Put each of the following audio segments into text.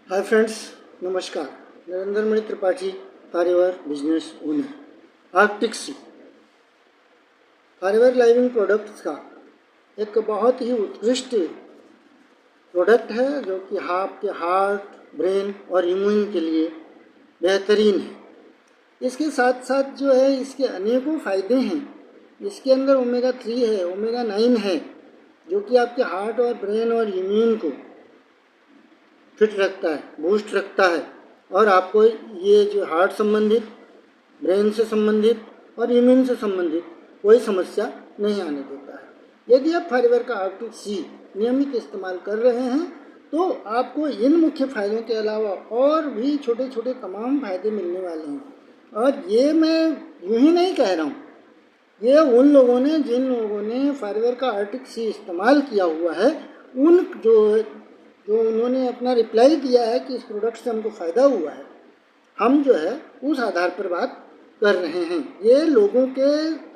हाय friends, नमस्कार। Narendra Mani Tripathi, Forever business owner. Arctic Sea Forever Living Products का एक बहुत ही उत्कृष्ट प्रोडक्ट है जो कि आपके हार्ट, ब्रेन और इम्यून के लिए बेहतरीन है। इसके साथ साथ जो है इसके अनेकों फ़ायदे हैं। इसके अंदर ओमेगा 3 है, ओमेगा 9 है, जो कि आपके हार्ट और ब्रेन और इम्यून को फिट रखता है, बूस्ट रखता है और आपको ये जो हार्ट संबंधित, ब्रेन से संबंधित और इम्यून से संबंधित कोई समस्या नहीं आने देता है। यदि आप फॉरएवर का आर्कटिक सी नियमित इस्तेमाल कर रहे हैं तो आपको इन मुख्य फ़ायदों के अलावा और भी छोटे छोटे तमाम फ़ायदे मिलने वाले हैं। और ये मैं यूँ ही नहीं कह रहा हूँ, ये उन लोगों ने जिन लोगों ने फॉरएवर का आर्कटिक सी इस्तेमाल किया हुआ है, उन जो उन्होंने अपना रिप्लाई दिया है कि इस प्रोडक्ट से हमको फ़ायदा हुआ है, हम जो है उस आधार पर बात कर रहे हैं। ये लोगों के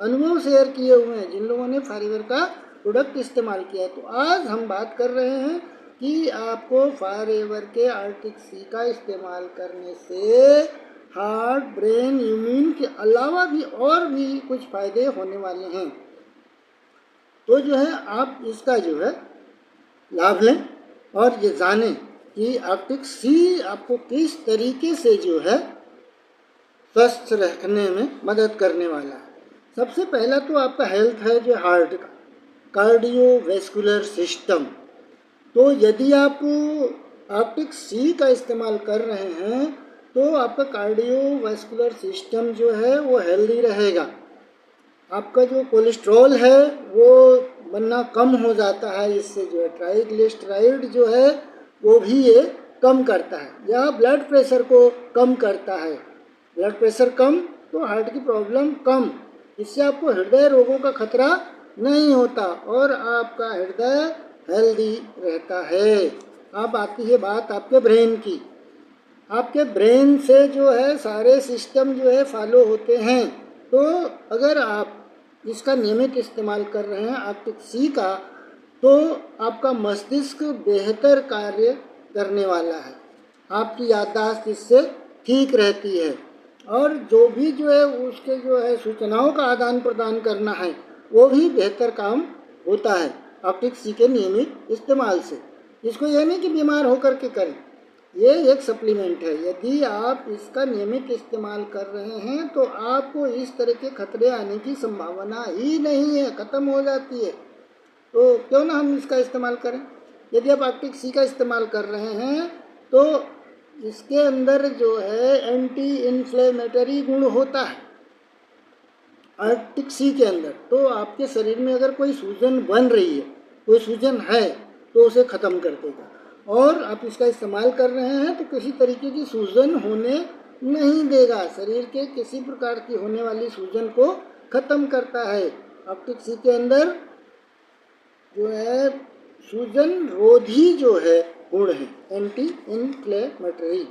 अनुभव शेयर किए हुए हैं जिन लोगों ने फॉरएवर का प्रोडक्ट इस्तेमाल किया है। तो आज हम बात कर रहे हैं कि आपको फॉरएवर के आर्कटिक सी का इस्तेमाल करने से हार्ट, ब्रेन, इम्यून के अलावा भी और भी कुछ फ़ायदे होने वाले हैं। तो जो है आप इसका जो है लाभ लें और ये जानें कि आर्कटिक सी आपको किस तरीके से जो है स्वस्थ रखने में मदद करने वाला है। सबसे पहला तो आपका हेल्थ है, जो हार्ट का कार्डियोवैस्कुलर सिस्टम। तो यदि आप आर्कटिक सी का इस्तेमाल कर रहे हैं तो आपका कार्डियोवैस्कुलर सिस्टम जो है वो हेल्दी रहेगा। आपका जो कोलेस्ट्रॉल है वो बनना कम हो जाता है। इससे जो है ट्राइग्लिसराइड जो है वो भी ये कम करता है, या ब्लड प्रेशर को कम करता है। ब्लड प्रेशर कम तो हार्ट की प्रॉब्लम कम। इससे आपको हृदय रोगों का खतरा नहीं होता और आपका हृदय हेल्दी रहता है। अब आती है बात आपके ब्रेन की। आपके ब्रेन से जो है सारे सिस्टम जो है फॉलो होते हैं। तो अगर आप इसका नियमित इस्तेमाल कर रहे हैं आर्कटिक सी का, तो आपका मस्तिष्क बेहतर कार्य करने वाला है। आपकी याददाश्त इससे ठीक रहती है और जो भी जो है उसके जो है सूचनाओं का आदान प्रदान करना है वो भी बेहतर काम होता है आर्कटिक सी के नियमित इस्तेमाल से। इसको यह नहीं कि बीमार होकर के करें, ये एक सप्लीमेंट है। यदि आप इसका नियमित इस्तेमाल कर रहे हैं तो आपको इस तरह के खतरे आने की संभावना ही नहीं है, ख़त्म हो जाती है। तो क्यों ना हम इसका इस्तेमाल करें। यदि आप आर्कटिक सी का इस्तेमाल कर रहे हैं तो इसके अंदर जो है एंटी इन्फ्लेमेटरी गुण होता है आर्कटिक सी के अंदर। तो आपके शरीर में अगर कोई सूजन बन रही है, कोई सूजन है, तो उसे ख़त्म कर देगा। और आप इसका इस्तेमाल कर रहे हैं तो किसी तरीके की सूजन होने नहीं देगा। शरीर के किसी प्रकार की होने वाली सूजन को ख़त्म करता है। आर्कटिक सी के अंदर जो है सूजन रोधी जो है गुण है, एंटी इन्फ्लेमेटरी।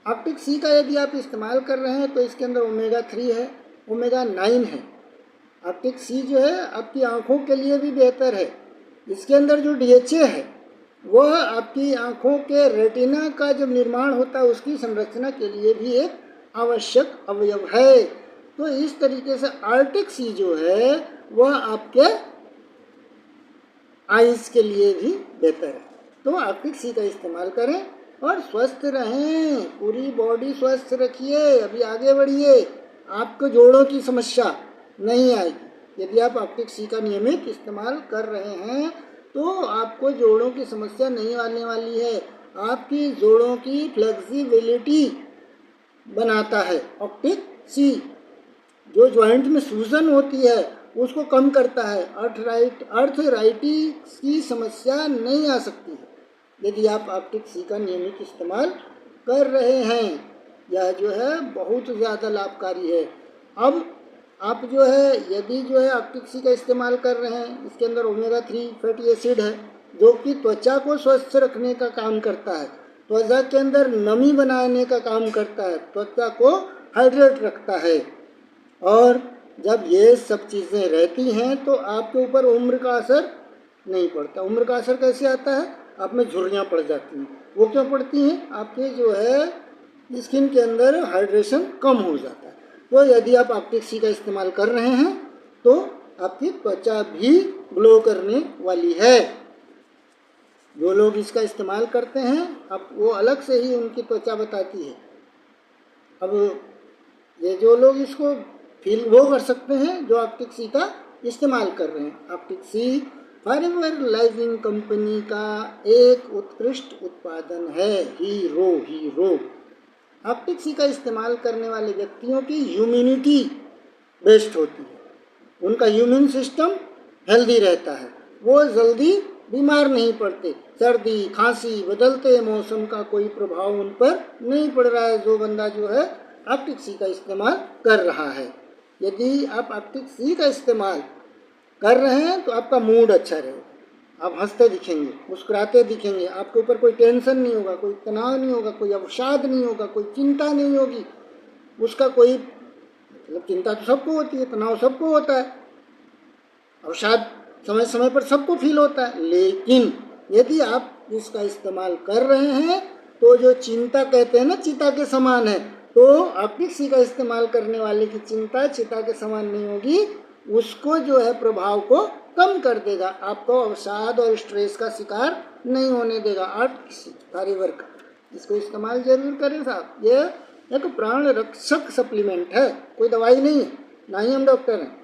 आर्कटिक सी का यदि आप इस्तेमाल कर रहे हैं तो इसके अंदर ओमेगा 3 है, ओमेगा 9 है। आर्कटिक सी जो है आपकी आँखों के लिए भी बेहतर है। इसके अंदर जो DHA है वह आपकी आँखों के रेटिना का जब निर्माण होता है उसकी संरचना के लिए भी एक आवश्यक अवयव है। तो इस तरीके से आर्कटिक सी जो है वह आपके आइज़ के लिए भी बेहतर है। तो आर्कटिक सी का इस्तेमाल करें और स्वस्थ रहें, पूरी बॉडी स्वस्थ रखिए। अभी आगे बढ़िए, आपको जोड़ों की समस्या नहीं आएगी। यदि आप आर्कटिक सी का नियमित इस्तेमाल कर रहे हैं तो आपको जोड़ों की समस्या नहीं आने वाली है। आपकी जोड़ों की फ्लेक्सिबिलिटी बनाता है आर्कटिक सी। जो जॉइंट में सूजन होती है उसको कम करता है। अर्थराइटिस की समस्या नहीं आ सकती है यदि आप आर्कटिक सी का नियमित इस्तेमाल कर रहे हैं। यह जो है बहुत ज़्यादा लाभकारी है। अब आप जो है यदि जो है आर्कटिक सी का इस्तेमाल कर रहे हैं, इसके अंदर ओमेगा 3 फैटी एसिड है जो कि त्वचा को स्वस्थ रखने का काम करता है, त्वचा के अंदर नमी बनाने का काम करता है, त्वचा को हाइड्रेट रखता है। और जब ये सब चीज़ें रहती हैं तो आपके ऊपर उम्र का असर नहीं पड़ता। उम्र का असर कैसे आता है? आप में झुर्रियाँ पड़ जाती हैं। वो क्यों पड़ती हैं? आपके जो है स्किन के अंदर हाइड्रेशन कम हो जाता है। तो यदि आप आर्कटिक सी का इस्तेमाल कर रहे हैं तो आपकी त्वचा भी ग्लो करने वाली है। जो लोग इसका इस्तेमाल करते हैं अब वो अलग से ही उनकी त्वचा बताती है। अब ये जो लोग इसको फील वो कर सकते हैं जो आर्कटिक सी का इस्तेमाल कर रहे हैं। Arctic Sea Forever living company का एक उत्कृष्ट उत्पादन है। हीरो आर्कटिक सी का इस्तेमाल करने वाले व्यक्तियों की इम्यूनिटी बेस्ट होती है। उनका इम्यून सिस्टम हेल्दी रहता है, वो जल्दी बीमार नहीं पड़ते। सर्दी खांसी बदलते मौसम का कोई प्रभाव उन पर नहीं पड़ रहा है जो बंदा जो है आर्कटिक सी का इस्तेमाल कर रहा है। यदि आप आर्कटिक सी का इस्तेमाल कर रहे हैं तो आपका मूड अच्छा रहेगा, आप हंसते दिखेंगे, मुस्कुराते दिखेंगे, आपके ऊपर कोई टेंशन नहीं होगा, कोई तनाव नहीं होगा, कोई अवसाद नहीं होगा, कोई चिंता नहीं होगी। उसका कोई मतलब चिंता तो सबको होती है, तनाव सबको होता है, अवसाद समय समय पर सबको फील होता है। लेकिन यदि आप इसका इस्तेमाल कर रहे हैं तो जो चिंता कहते हैं ना चिता के समान है, तो आर्कटिक सी का इस्तेमाल करने वाले की चिंता चिता के समान नहीं होगी, उसको जो है प्रभाव को कम कर देगा, आपको अवसाद और स्ट्रेस का शिकार नहीं होने देगा। आर्कटिक सी फॉरएवर का इसको इस्तेमाल जरूर करें साहब। ये एक प्राण रक्षक सप्लीमेंट है, कोई दवाई नहीं है, ना ही हम डॉक्टर हैं।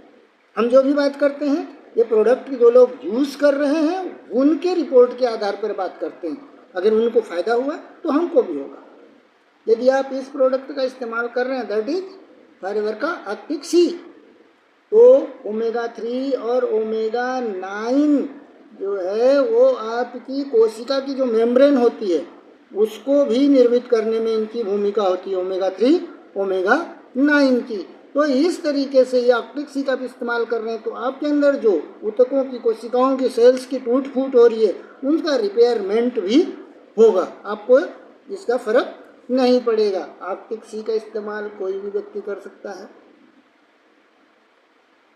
हम जो भी बात करते हैं ये प्रोडक्ट जो लोग यूज़ कर रहे हैं उनके रिपोर्ट के आधार पर बात करते हैं। अगर उनको फ़ायदा हुआ तो हमको भी होगा। यदि आप इस प्रोडक्ट का इस्तेमाल कर रहे हैं दैट इज फॉरएवर का आर्कटिक सी, तो ओमेगा 3 और ओमेगा 9 जो है वो आपकी कोशिका की जो मेम्ब्रेन होती है उसको भी निर्मित करने में इनकी भूमिका होती है, ओमेगा 3 ओमेगा 9 की। तो इस तरीके से ये आर्कटिक सी का भी इस्तेमाल कर रहे हैं तो आपके अंदर जो ऊतकों की कोशिकाओं की सेल्स की टूट फूट हो रही है उनका रिपेयरमेंट भी होगा, आपको इसका फर्क नहीं पड़ेगा। आर्कटिक सी का इस्तेमाल कोई भी व्यक्ति कर सकता है।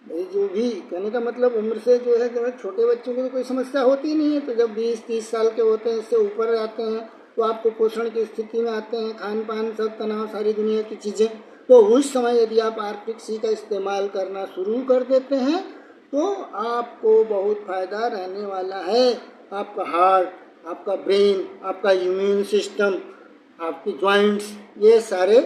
भाई जो भी कहने का मतलब उम्र से जो है छोटे बच्चों को तो कोई समस्या होती नहीं है, तो जब 20-30 साल के होते हैं इससे ऊपर आते हैं तो आपको पोषण की स्थिति में आते हैं, खान पान सब तनाव सारी दुनिया की चीज़ें, तो उस समय यदि आप आर्कटिक सी का इस्तेमाल करना शुरू कर देते हैं तो आपको बहुत फ़ायदा रहने वाला है। आपका हार्ट, आपका ब्रेन, आपका इम्यून सिस्टम, आपकी जॉइंट्स ये सारे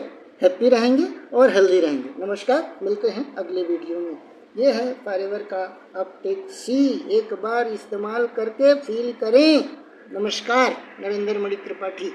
हैप्पी रहेंगे और हेल्दी रहेंगे। नमस्कार, मिलते हैं अगले वीडियो में। ये है फॉरएवर का आर्कटिक सी, एक बार इस्तेमाल करके फील करें। नमस्कार, नरेंद्र मणि त्रिपाठी।